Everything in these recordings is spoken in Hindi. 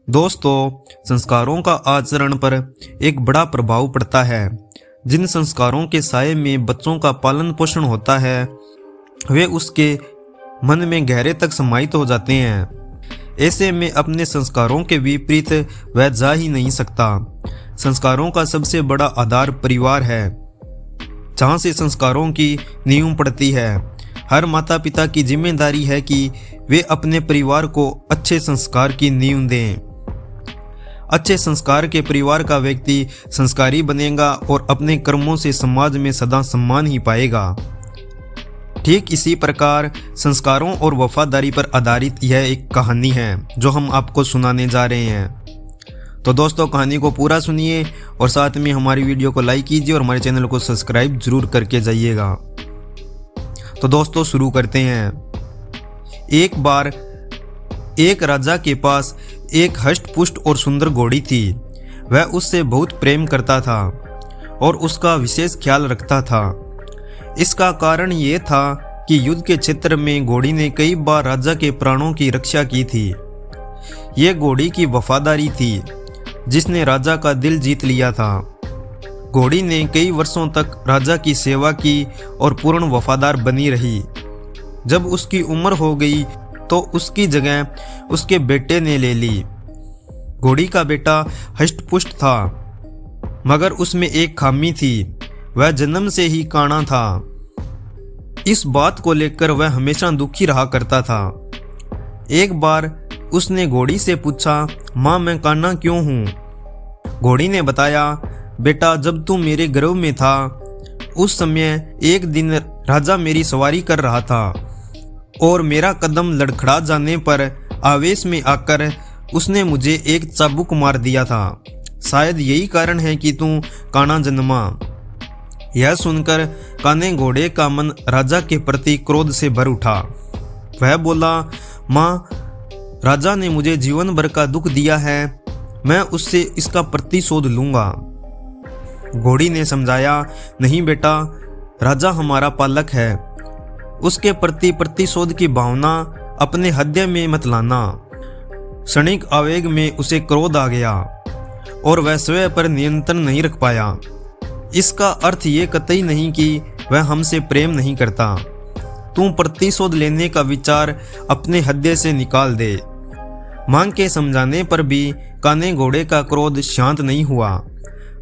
दोस्तों, संस्कारों का आचरण पर एक बड़ा प्रभाव पड़ता है। जिन संस्कारों के साये में बच्चों का पालन पोषण होता है वे उसके मन में गहरे तक समाहित हो जाते हैं। ऐसे में अपने संस्कारों के विपरीत वह जा ही नहीं सकता। संस्कारों का सबसे बड़ा आधार परिवार है, जहाँ से संस्कारों की नींव पड़ती है। हर माता पिता की जिम्मेदारी है कि वे अपने परिवार को अच्छे संस्कार की नींव दें। अच्छे संस्कार के परिवार का व्यक्ति संस्कारी बनेगा और अपने कर्मों से समाज में सदा सम्मान ही पाएगा। ठीक इसी प्रकार संस्कारों और वफादारी पर आधारित यह एक कहानी है जो हम आपको सुनाने जा रहे हैं। तो दोस्तों, कहानी को पूरा सुनिए और साथ में हमारी वीडियो को लाइक कीजिए और हमारे चैनल को सब्सक्राइब जरूर करके जाइएगा। तो दोस्तों, शुरू करते हैं। एक बार एक राजा के पास एक हष्ट पुष्ट और सुंदर घोड़ी थी। वह उससे बहुत प्रेम करता था और उसका विशेष ख्याल रखता था। इसका कारण ये था कि युद्ध के क्षेत्र में घोड़ी ने कई बार राजा के प्राणों की रक्षा की थी। ये घोड़ी की वफादारी थी जिसने राजा का दिल जीत लिया था। घोड़ी ने कई वर्षों तक राजा की सेवा की और पूर्ण वफादार बनी रही। जब उसकी उम्र हो गई तो उसकी जगह उसके बेटे ने ले ली। घोड़ी का बेटा हष्ट-पुष्ट था, मगर उसमें एक खामी थी, वह जन्म से ही काना था। इस बात को लेकर वह हमेशा दुखी रहा करता था। एक बार उसने घोड़ी से पूछा, माँ मैं काना क्यों हूँ? घोड़ी ने बताया, बेटा जब तू मेरे गर्भ में था उस समय एक दिन राजा मेरी सवारी कर रहा था और मेरा कदम लड़खड़ा जाने पर आवेश में आकर उसने मुझे एक चाबुक मार दिया था। शायद यही कारण है कि तू काना जन्मा। यह सुनकर काने घोड़े का मन राजा के प्रति क्रोध से भर उठा। वह बोला, माँ राजा ने मुझे जीवन भर का दुख दिया है, मैं उससे इसका प्रतिशोध लूंगा। घोड़ी ने समझाया, नहीं बेटा, राजा हमारा पालक है, उसके प्रति प्रतिशोध की भावना अपने हृदय में मत लाना। क्षणिक आवेग में उसे क्रोध आ गया और वह स्वयं पर नियंत्रण नहीं रख पाया। इसका अर्थ ये कतई नहीं कि वह हमसे प्रेम नहीं करता। तू प्रतिशोध लेने का विचार अपने हृदय से निकाल दे। मां के समझाने पर भी काने घोड़े का क्रोध शांत नहीं हुआ।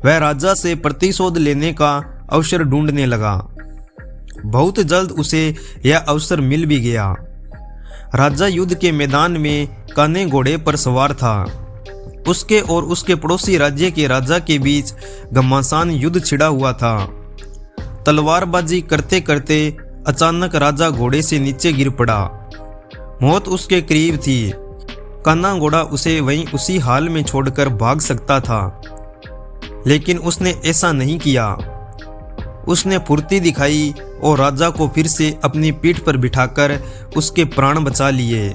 वह राजा से प्रतिशोध लेने का अवसर ढूंढने लगा। बहुत जल्द उसे यह अवसर मिल भी गया। राजा युद्ध के मैदान में काने घोड़े पर सवार था। उसके और उसके पड़ोसी राज्य के राजा के बीच घमासान युद्ध छिड़ा हुआ था। तलवारबाजी करते करते अचानक राजा घोड़े से नीचे गिर पड़ा। मौत उसके करीब थी। काना घोड़ा उसे वहीं उसी हाल में छोड़कर भाग सकता था, लेकिन उसने ऐसा नहीं किया। उसने फुर्ती दिखाई और राजा को फिर से अपनी पीठ पर बिठाकर उसके प्राण बचा लिए।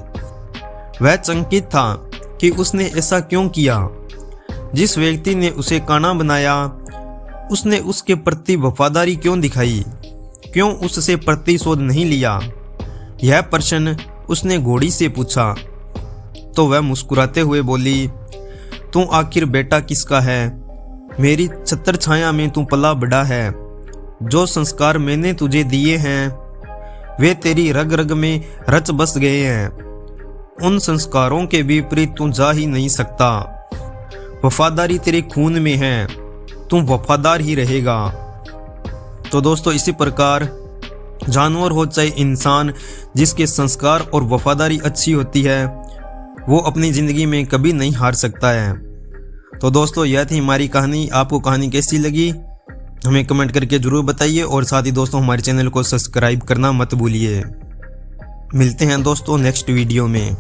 वह चकित था कि उसने ऐसा क्यों किया। जिस व्यक्ति ने उसे काना बनाया उसने उसके प्रति वफादारी क्यों दिखाई, क्यों उससे प्रतिशोध नहीं लिया? यह प्रश्न उसने घोड़ी से पूछा तो वह मुस्कुराते हुए बोली, तू आखिर बेटा किसका है? मेरी छत्र छाया में तू पला बड़ा है। जो संस्कार मैंने तुझे दिए हैं वे तेरी रग रग में रच बस गए हैं। उन संस्कारों के विपरीत तू जा ही नहीं सकता। वफादारी तेरे खून में है, तू वफादार ही रहेगा। तो दोस्तों, इसी प्रकार जानवर हो चाहे इंसान, जिसके संस्कार और वफादारी अच्छी होती है वो अपनी ज़िंदगी में कभी नहीं हार सकता है। तो दोस्तों, यह थी हमारी कहानी। आपको कहानी कैसी लगी हमें कमेंट करके ज़रूर बताइए और साथ ही दोस्तों हमारे चैनल को सब्सक्राइब करना मत भूलिए। मिलते हैं दोस्तों नेक्स्ट वीडियो में।